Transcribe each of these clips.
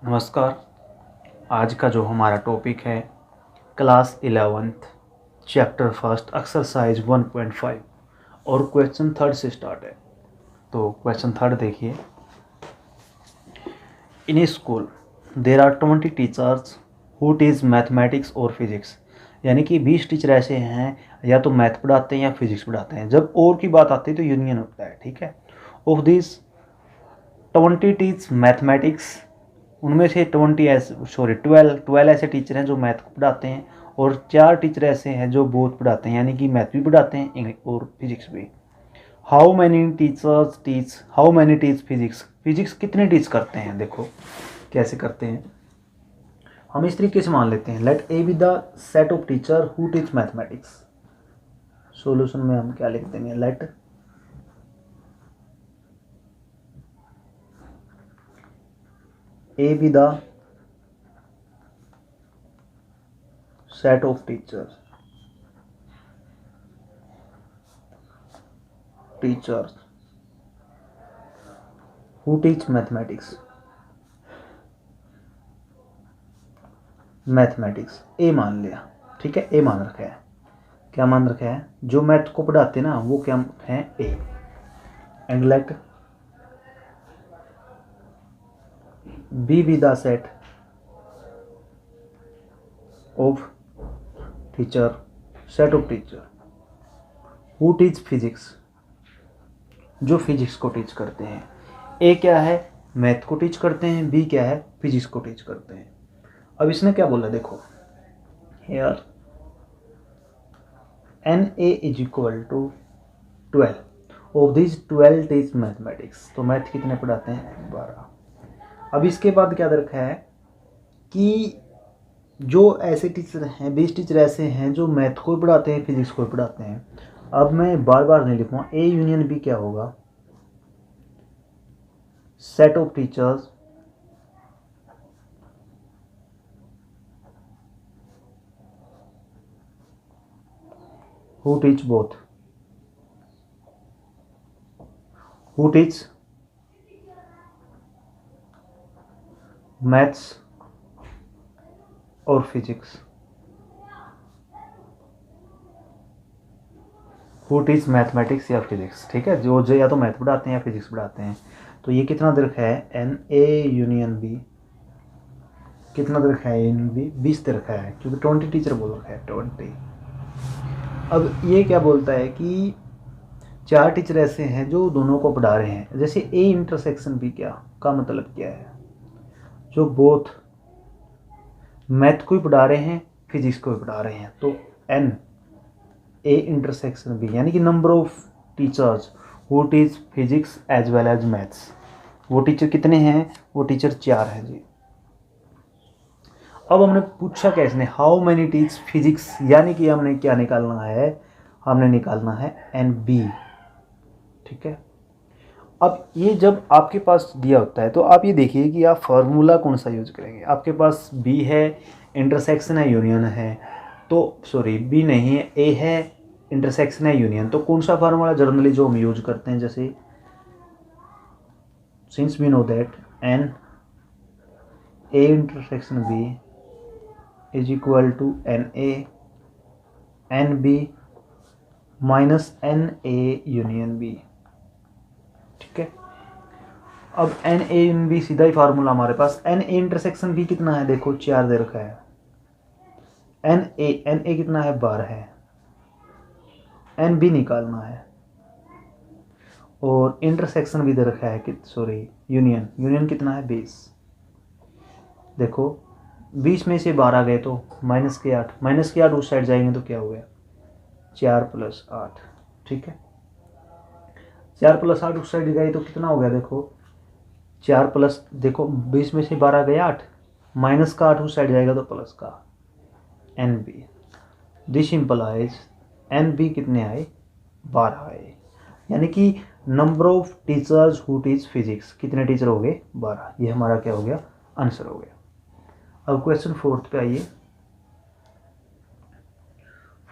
नमस्कार। आज का जो हमारा टॉपिक है class 11th chapter first exercise 1.5 और क्वेश्चन थर्ड से स्टार्ट है। तो क्वेश्चन थर्ड देखिए। In a school there are 20 teachers who teach mathematics और फिजिक्स, यानी कि 20 टीचर ऐसे हैं या तो मैथ पढ़ाते हैं या फिजिक्स पढ़ाते हैं। जब और की बात आती है तो यूनियन होता है, ठीक है। ऑफ दिस 20 टीच मैथमेटिक्स, उनमें से 12 ऐसे टीचर हैं जो मैथ को पढ़ाते हैं और 4 टीचर ऐसे हैं जो बोथ पढ़ाते हैं, यानी कि मैथ भी पढ़ाते हैं इंग्लिश और फिजिक्स भी। How many teach physics, physics कितने टीच करते हैं। देखो कैसे करते हैं, हम इस तरीके से मान लेते हैं। Let A B the set of teacher who teach mathematics. Solution में हम क्या लिख देंगे, let A B the set of teachers who teach mathematics A मान लिया, ठीक है। ए मान रखा है, क्या मान रखा है, जो मैथ को पढ़ाते ना वो क्या है, A. And let B be the set of teacher who teach physics, जो फिजिक्स को टीच करते हैं। ए क्या है, मैथ को टीच करते हैं, बी क्या है, फिजिक्स को टीच करते हैं। अब इसने क्या बोला, देखो here n A is equal to 12 of this 12 teach mathematics. तो मैथ कितने पढ़ाते हैं, 12। अब इसके बाद क्या रखा है कि जो ऐसे टीचर हैं, 20 टीचर ऐसे हैं जो मैथ को भी पढ़ाते हैं फिजिक्स को भी पढ़ाते हैं। अब मैं बार बार नहीं लिखूँगा, ए यूनियन बी क्या होगा, set of teachers who teach both, who teach maths और फिजिक्स, who teach मैथमेटिक्स या फिजिक्स, ठीक है। जो या तो मैथ पढ़ाते हैं या फिजिक्स पढ़ाते हैं। तो ये कितना दे रखा है, एन ए यूनियन बी, कितना दे रखा है, यूनियन बी 20 दे रखा है, क्योंकि 20 टीचर बोल रखा है, 20। अब ये क्या बोलता है कि 4 टीचर ऐसे हैं जो दोनों को पढ़ा रहे हैं। जैसे ए इंटरसेक्शन बी क्या का मतलब क्या है, जो बोथ मैथ को भी पढ़ा रहे हैं फिजिक्स को भी पढ़ा रहे हैं। तो एन ए इंटरसेक्शन बी, यानी कि number of teachers who teach physics as well as maths, वो टीचर कितने हैं, वो टीचर 4 हैं जी। अब हमने पूछा क्या इसने, हाउ मैनी टीच फिजिक्स, यानी कि हमने क्या निकालना है, हमने निकालना है एन बी, ठीक है। अब ये जब आपके पास दिया होता है तो आप ये देखिए कि आप फार्मूला कौन सा यूज करेंगे। आपके पास बी है, इंटरसेक्शन है, यूनियन है, तो सॉरी बी नहीं है, ए है, इंटरसेक्शन है, यूनियन। तो कौन सा फार्मूला जनरली जो हम यूज करते हैं, जैसे since we know that n A intersection B is equal to n B minus n A union B, ठीक है। अब एन ए यूनियन बी सीधा ही फार्मूला हमारे पास, एन ए इंटरसेक्शन बी कितना है, देखो 4 दे रखा है। एन ए कितना है, 12 है। एन बी निकालना है और इंटरसेक्शन भी दे रखा है कि सॉरी यूनियन कितना है, 20। देखो 20 में से 12 गए तो माइनस के 8 उस साइड जाएंगे तो क्या हो गया, 4 + 8, ठीक है। 4 + 8 उस साइड गए तो कितना हो गया, देखो 4 प्लस, देखो 20 में से 12 गया 8, माइनस का 8 उस साइड जाएगा तो प्लस का n B. This implies n B कितने आए, 12 आए। यानी कि number of teachers who teach physics, कितने टीचर हो गए, 12। ये हमारा क्या हो गया, आंसर हो गया। अब क्वेश्चन 4 पे आइए।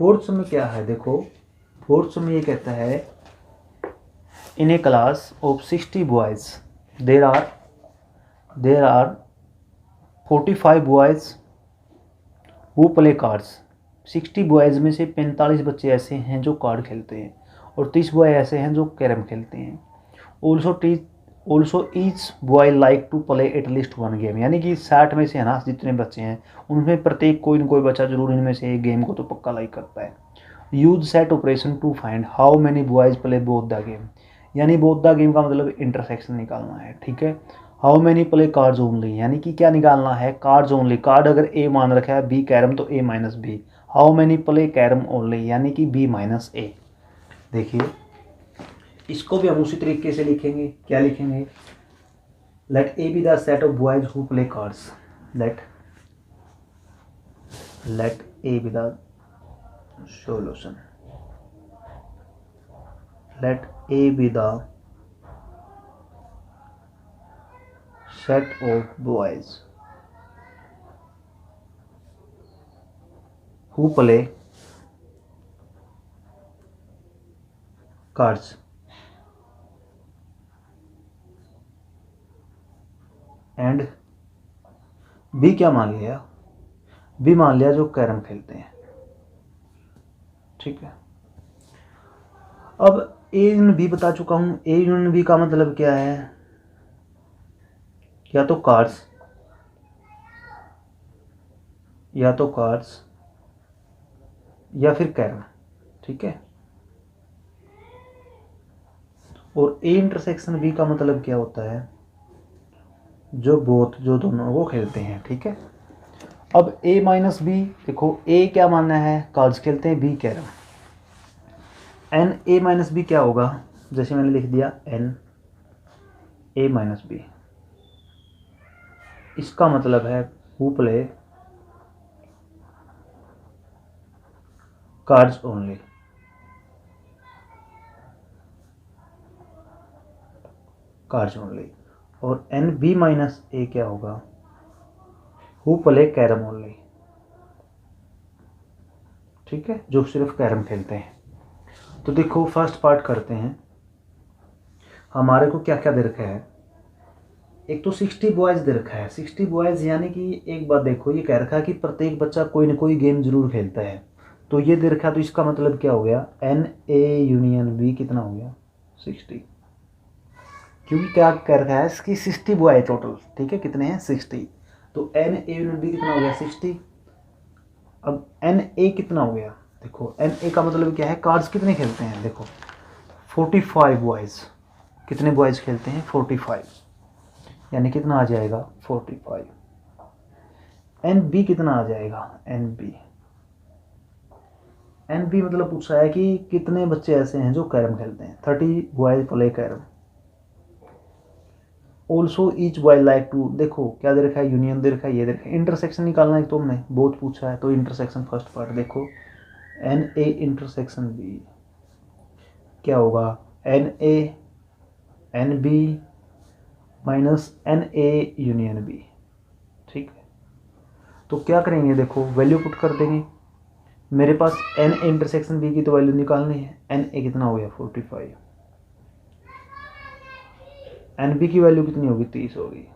4 में क्या है, देखो 4 में ये कहता है in a class of 60 boys there are 45 boys who play cards. 60 boys में से 45 बच्चे ऐसे हैं जो कार्ड खेलते हैं और 30 बॉय ऐसे हैं जो कैरम खेलते हैं। Also each boy like to play at least one game, यानी कि 60 में से है ना जितने बच्चे हैं उनमें प्रत्येक कोई न कोई बच्चा जरूर इनमें से एक गेम को तो पक्का लाइक करता है। Use set operation to find how many boys play both the game, यानी बोथ द गेम का मतलब इंटरसेक्शन निकालना है, ठीक है। How many play cards only, यानी कि क्या निकालना है, कार्ड्स ओनली। कार्ड अगर ए मान रखा है बी कैरम तो A minus B. How many play carrom only, यानी कि बी माइनस ए। देखिए इसको भी हम उसी तरीके से लिखेंगे, क्या लिखेंगे, let A B the set of boys who play cards. Let A B the solution, let A be the set of boys who play cards and B क्या मान लिया, B मान लिया जो कैरम खेलते हैं, ठीक है। अब ए यूनियन बी बता चुका हूं। ए यूनियन बी का मतलब क्या है, या तो कार्ड्स या फिर कैरम, ठीक है। और ए इंटरसेक्शन बी का मतलब क्या होता है, जो दोनों वो खेलते हैं, ठीक है। अब ए माइनस बी, देखो ए क्या मानना है, कार्ड्स खेलते हैं, B carrom. N A minus B क्या होगा, जैसे मैंने लिख दिया एन ए माइनस बी, इसका मतलब है हु प्ले कार्ड्स ओनली, और एन बी माइनस ए क्या होगा, हु प्ले कैरम ओनली, ठीक है, जो सिर्फ कैरम खेलते हैं। तो देखो फर्स्ट पार्ट करते हैं। हमारे को क्या क्या दे रखा है, एक तो 60 बॉयज़ दे रखा है। 60 बॉयज़ यानी कि एक बात देखो, ये कह रखा है कि प्रत्येक बच्चा कोई ना कोई गेम जरूर खेलता है, तो ये दे रखा है, तो इसका मतलब क्या हो गया, एन ए यूनियन बी कितना हो गया 60, क्योंकि क्या कह रखा है इसकी 60 बॉय टोटल, ठीक है, कितने हैं 60, तो एन ए यूनियन बी कितना हो गया 60। अब एन ए कितना हो गया, देखो एन ए का मतलब क्या है, कार्ड्स कितने खेलते हैं, देखो 45 बॉयज़, कितने बॉयज़ खेलते हैं 45, यानी कितना आ जाएगा 45। एन बी कितना आ जाएगा, एन बी मतलब पूछा है कि कितने बच्चे ऐसे हैं जो कैरम खेलते हैं, 30 boys play carrom. Also each boy like to, देखो क्या दे रखा है, यूनियन दे रखा है, ये दे रखा है, इंटरसेक्शन निकालना है, तुमने बहुत पूछा है, तो इंटरसेक्शन फर्स्ट पार्ट देखो, एन ए इंटरसेक्शन बी क्या होगा, n A n B minus n A union B, ठीक है। तो क्या करेंगे, देखो वैल्यू पुट कर देंगे, मेरे पास एन ए इंटरसेक्शन बी की तो वैल्यू निकालनी है, एन ए कितना हो गया 45, एन बी की वैल्यू कितनी होगी 30 होगी,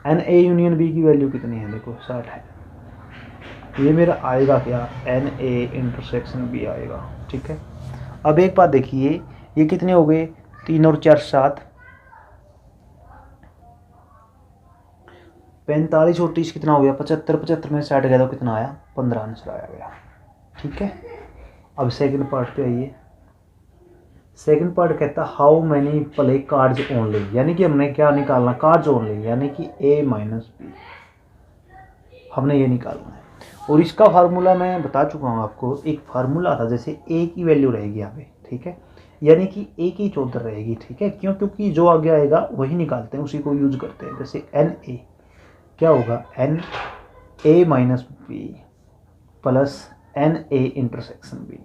एन ए यूनियन बी की वैल्यू कितनी है, देखो 60 है, ये मेरा आएगा क्या, एन ए इंटरसेक्शन बी आएगा, ठीक है। अब एक बात देखिए, ये कितने हो गए, 3 और 4 7, 45 और 30 कितना हो गया 75, 75 में 60 गया तो कितना आया 15 आंसर आया गया, ठीक है। अब सेकंड पार्ट पे आइए। सेकंड पार्ट कहता है how many play cards only, यानी कि हमने क्या निकालना, कार्ड्स ओनली, यानी कि ए माइनस बी, हमने ये निकालना है। और इसका फार्मूला मैं बता चुका हूँ आपको, एक फार्मूला था, जैसे ए की वैल्यू रहेगी यहाँ पे, ठीक है, यानी कि ए की 14 रहेगी, ठीक है, क्यों, क्योंकि जो आगे आएगा वही निकालते हैं, उसी को यूज करते हैं। जैसे एन ए क्या होगा, n A minus B plus n A intersection B,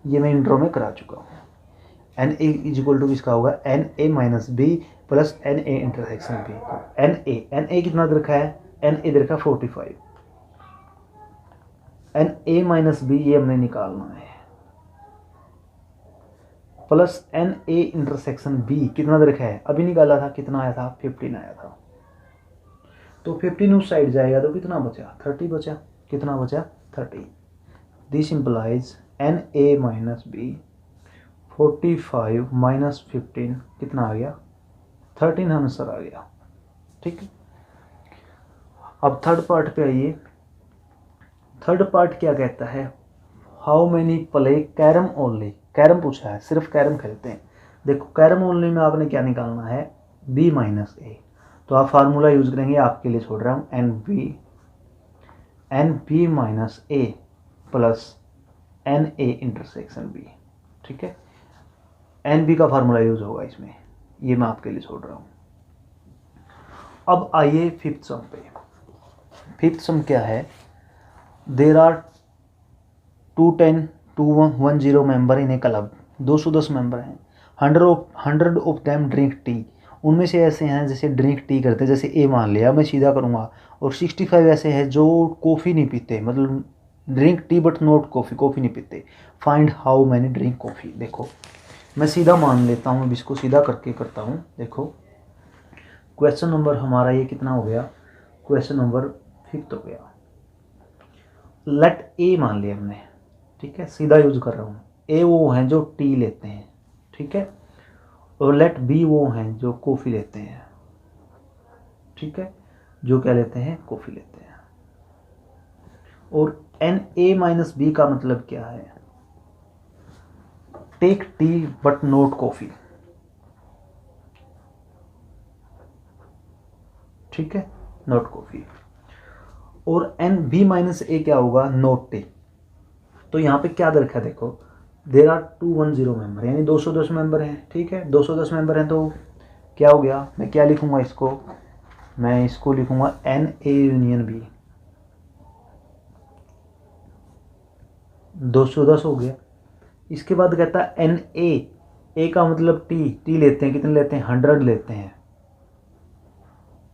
ये मैं इंट्रो में करा चुका हूँ। N A is equal to किसका होगा, n A minus B plus n A intersection B. N A कितना दे रखा है, एन ए दे रखा 45, एन ए माइनस बी ये हमने निकालना है, plus n A intersection B कितना दे रखा है, अभी निकाला था, कितना आया था 15 आया था। तो 15 उस साइड जाएगा तो कितना बचा, 30 बचा। कितना बचा, 30। This implies n A minus B 45 minus 15 कितना आ गया, 13 आंसर आ गया। ठीक है, अब थर्ड पार्ट पे आइए। थर्ड पार्ट क्या कहता है, how many play carrom only. Carrom पूछा है, सिर्फ कैरम खेलते हैं। देखो कैरम ओनली में आपने क्या निकालना है, बी माइनस ए। तो आप फार्मूला यूज करेंगे, आपके लिए छोड़ रहा हूँ, n B minus A plus n A intersection B. ठीक है, एन बी का फार्मूला यूज होगा इसमें, ये मैं आपके लिए छोड़ रहा हूँ। अब आइए फिफ्थ सम पे। फिफ्थ सम क्या है, there are 210 210 member in a club. 210 member हैं, 100 ऑफ देम ड्रिंक टी। उनमें से ऐसे हैं जैसे ड्रिंक टी करते हैं, जैसे ए मान लिया, मैं सीधा करूँगा। और 65 ऐसे हैं जो कॉफ़ी नहीं पीते, मतलब drink tea but not coffee, coffee नहीं पीते। Find how many drink coffee. देखो मैं सीधा मान लेता हूँ, अब इसको सीधा करके करता हूँ। देखो क्वेश्चन नंबर हमारा ये कितना हो गया, क्वेश्चन नंबर 5 हो गया। लेट ए मान लिया हमने, ठीक है, सीधा यूज कर रहा हूँ। ए वो हैं जो टी लेते हैं, ठीक है, और लेट बी वो हैं जो कॉफ़ी लेते हैं, ठीक है, जो क्या लेते हैं, कॉफ़ी लेते हैं। और एन ए माइनस बी का मतलब क्या है, take tea but not coffee, ठीक है, नॉट कॉफ़ी। और एन बी माइनस ए क्या होगा, नॉट टी। तो यहाँ पे क्या रखा है, देखो देर आर 210 मेंबर, यानी 210 मेंबर हैं, ठीक है, 210 मेंबर हैं। तो क्या हो गया, मैं क्या लिखूंगा इसको, मैं इसको लिखूंगा एन ए यूनियन बी। 210 हो गया। इसके बाद कहता है एन ए का मतलब टी लेते हैं, कितने लेते हैं, 100 लेते हैं।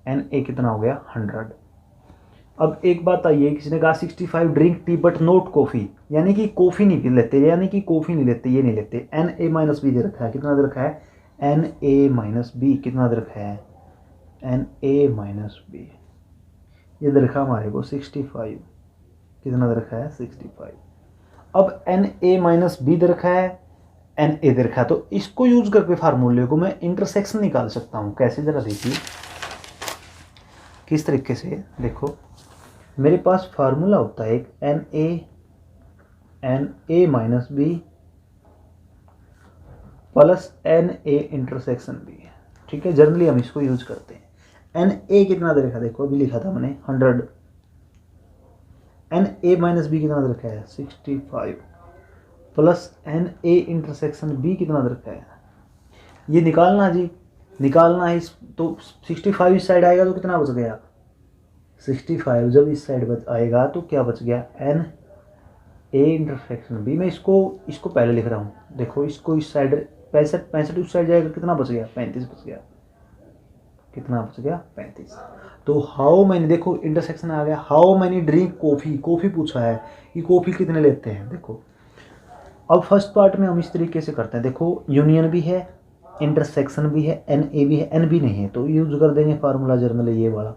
एन ए कितना हो गया, 100। अब एक बात आइए, किसी ने कहा 65 drink tea but not coffee, यानी कि कॉफ़ी नहीं पी लेते, यानी कि कॉफ़ी नहीं लेते, ये नहीं लेते। एन ए माइनस बी दे रखा है, कितना दे रखा है, एन ए माइनस बी कितना दे रखा है, एन ए माइनस बी ये दे रखा हमारे को 65, कितना दे रखा है, 65। अब एन ए माइनस बी दे रखा है, एन ए दे रखा है, तो इसको यूज करके फार्मूले को मैं इंटरसेक्शन निकाल सकता हूँ। कैसे, जरा देखिए किस तरीके से। देखो मेरे पास फार्मूला होता है एक n A minus B plus n A intersection B, ठीक है, जनरली हम इसको यूज करते हैं। एन ए कितना दे रखा, देखो अभी लिखा था मैंने 100। एन ए माइनस बी कितना दे रखा है, 65 plus n A intersection B कितना दे रखा है, ये निकालना जी, निकालना है। इस तो 65 इस साइड आएगा तो कितना बच गया, 65 जब इस साइड बच आएगा तो क्या बच गया, एन ए इंटरसेक्शन बी। मैं इसको पहले लिख रहा हूँ। देखो इसको इस साइड 65 उस साइड जाएगा, कितना बच गया, 35 बच गया, कितना बच गया, 35। तो हाउ मैनी, देखो इंटरसेक्शन आ गया, how many drink coffee, coffee पूछा है कि कॉफ़ी कितने लेते हैं। देखो अब फर्स्ट पार्ट में हम इस तरीके से करते हैं। देखो यूनियन भी है, इंटरसेक्शन भी है, एन ए भी है, एन बी नहीं है, तो यूज कर देंगे फार्मूला जर्नल ये वाला।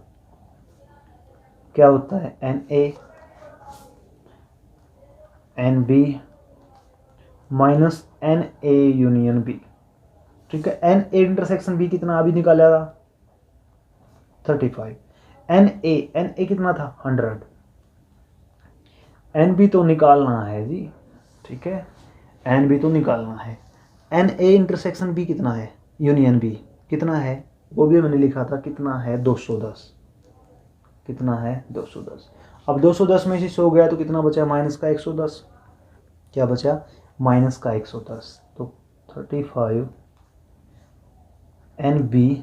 क्या होता है, n A n B minus n A union B, ठीक है। एन ए इंटरसेक्शन बी कितना अभी निकाला था, 35। एन ए कितना था, 100। एन बी तो निकालना है जी, ठीक है, एन बी तो निकालना है। एन ए इंटरसेक्शन बी कितना है, यूनियन बी कितना है, वो भी मैंने लिखा था, कितना है, 210, कितना है, 210। अब 210 में से 100 गया तो कितना बचा, माइनस का 110, क्या बचा, माइनस का 110। तो 35 एन बी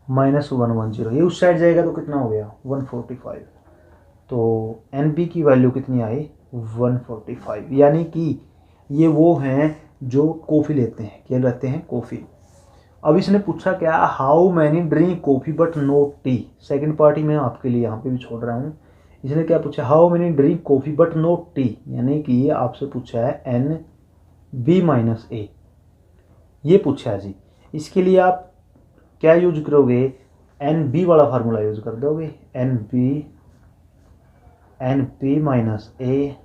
माइनस 110, ये उस साइड जाएगा तो कितना हो गया, 145। तो एन बी की वैल्यू कितनी आई, 145, यानी कि ये वो हैं जो कॉफ़ी लेते हैं, क्या लेते हैं, कॉफ़ी। अब इसने पूछा क्या, how many drink coffee but not T. Second party में आपके लिए यहाँ पे भी छोड़ रहा हूँ। इसने क्या पूछा, how many drink coffee but not T, यानी कि आपसे पूछा है एन बी माइनस ए, ये पूछा है जी। इसके लिए आप क्या यूज करोगे, एन बी वाला फार्मूला यूज कर दोगे, n P minus A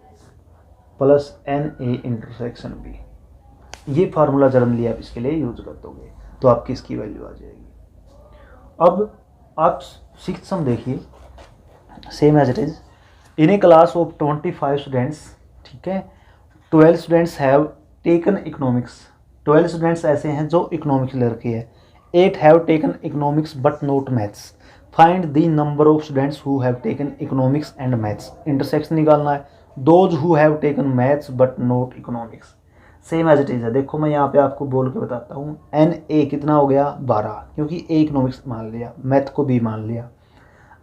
plus n A intersection B, ये फार्मूला जनरली आप इसके लिए यूज कर दोगे तो आपकी इसकी वैल्यू आ जाएगी। अब आप सिक्स्थ सम देखिए, same as it is, in a class of 25 students, ठीक है, 12 students have taken economics, 12 students ऐसे हैं जो इकोनॉमिक्स ले रखी है, 8 have taken economics but not maths, find the number of students who have taken economics and maths, intersection निकालना है, those who have taken maths but not economics, same as it is है। देखो मैं यहाँ पे आपको बोल के बताता हूँ, एन ए कितना हो गया 12, क्योंकि ए इकोनॉमिक्स मान लिया, मैथ को बी मान लिया,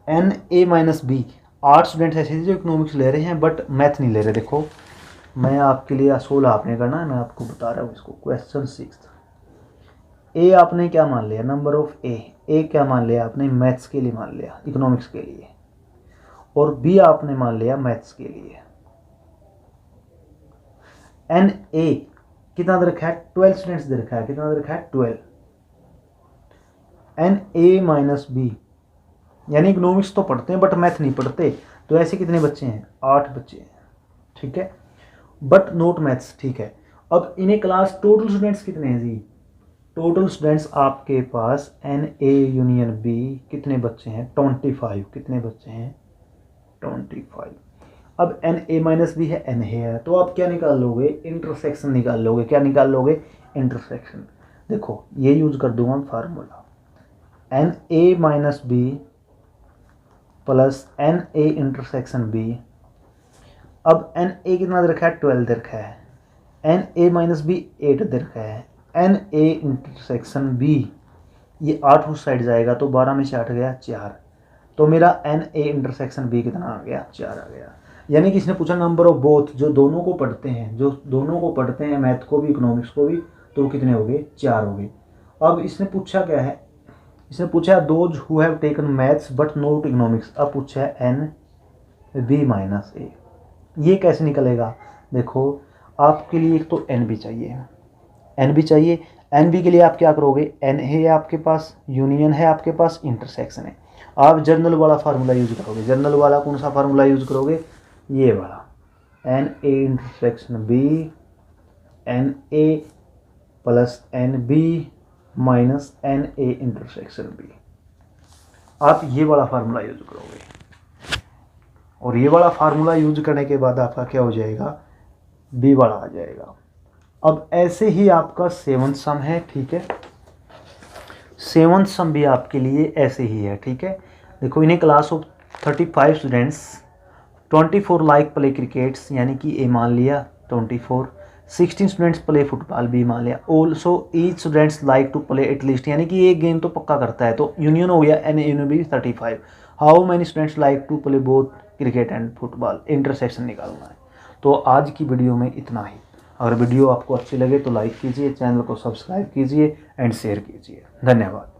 n A minus B, 8 students ऐसे जो इकोनॉमिक्स ले रहे हैं बट मैथ नहीं ले रहे। देखो मैं आपके लिए 16 आपने करना है, मैं आपको बता रहा हूँ इसको। क्वेश्चन 6, ए आपने क्या मान लिया, नंबर ऑफ ए क्या मान लिया आपने, मैथ्स के लिए मान लिया, इकोनॉमिक्स के लिए, और बी आपने मान लिया मैथ्स के लिए। एन ए कितना दे रखा है, 12 स्टूडेंट्स दे रखा है, कितना दे रखा है 12, एन ए माइनस बी, यानी इकोनॉमिक्स तो पढ़ते हैं बट मैथ नहीं पढ़ते, तो ऐसे कितने बच्चे हैं, 8 बच्चे हैं, ठीक है, बट नोट मैथ्स, ठीक है। अब इन्हें क्लास टोटल स्टूडेंट्स कितने हैं जी, टोटल स्टूडेंट्स आपके पास एन ए यूनियन बी कितने बच्चे हैं 25, कितने बच्चे हैं 25। अब एन ए माइनस बी है, एन है, तो आप क्या निकाल लोगे, इंटरसेक्शन निकाल लोगे, क्या निकाल लोगे, इंटरसेक्शन। देखो ये यूज कर दूंगा formula, n A minus B plus n A intersection B. अब एन ए कितना दे रखा है 12 दे रखा है, एन ए माइनस बी 8 दे रखा है, एन ए इंटरसेक्शन बी, ये 8 उस साइड जाएगा तो 12 में से 8 गया 4, तो मेरा एन ए इंटरसेक्शन बी कितना आ गया 4 आ गया। यानी कि इसने पूछा नंबर ऑफ बोथ, जो दोनों को पढ़ते हैं, जो दोनों को पढ़ते हैं मैथ को भी इकोनॉमिक्स को भी, तो कितने हो गए 4 हो गए। अब इसने पूछा क्या है, इसने पूछा those who have taken maths but not economics, अब पूछा है एन बी माइनस ए, ये कैसे निकलेगा। देखो आपके लिए एक तो एन बी चाहिए, एन बी चाहिए, एन बी के लिए आप क्या करोगे, एन है आपके पास, यूनियन है आपके पास, इंटरसेक्शन है, आप जर्नल वाला फार्मूला यूज करोगे। जर्नल वाला कौन सा फार्मूला यूज करोगे, ये वाला, n A intersection B, n A plus n B minus n A intersection B, आप ये वाला फार्मूला यूज करोगे, और ये वाला फार्मूला यूज करने के बाद आपका क्या हो जाएगा, बी वाला आ जाएगा। अब ऐसे ही आपका 7th सम है, ठीक है, 7th सम भी आपके लिए ऐसे ही है, ठीक है। देखो इन्हें class of 35 students 24 like play crickets, यानी कि ए मान लिया 24, 16 स्टूडेंट्स प्ले फुटबॉल, बी मान लिया, also each students like to play at least, यानी कि एक गेम तो पक्का करता है, तो यूनियन हो गया n union B 35, how many students like to play both cricket and football, intersection निकालना है। तो आज की वीडियो में इतना ही। अगर वीडियो आपको अच्छी लगे तो लाइक कीजिए, चैनल को सब्सक्राइब कीजिए एंड शेयर कीजिए। धन्यवाद।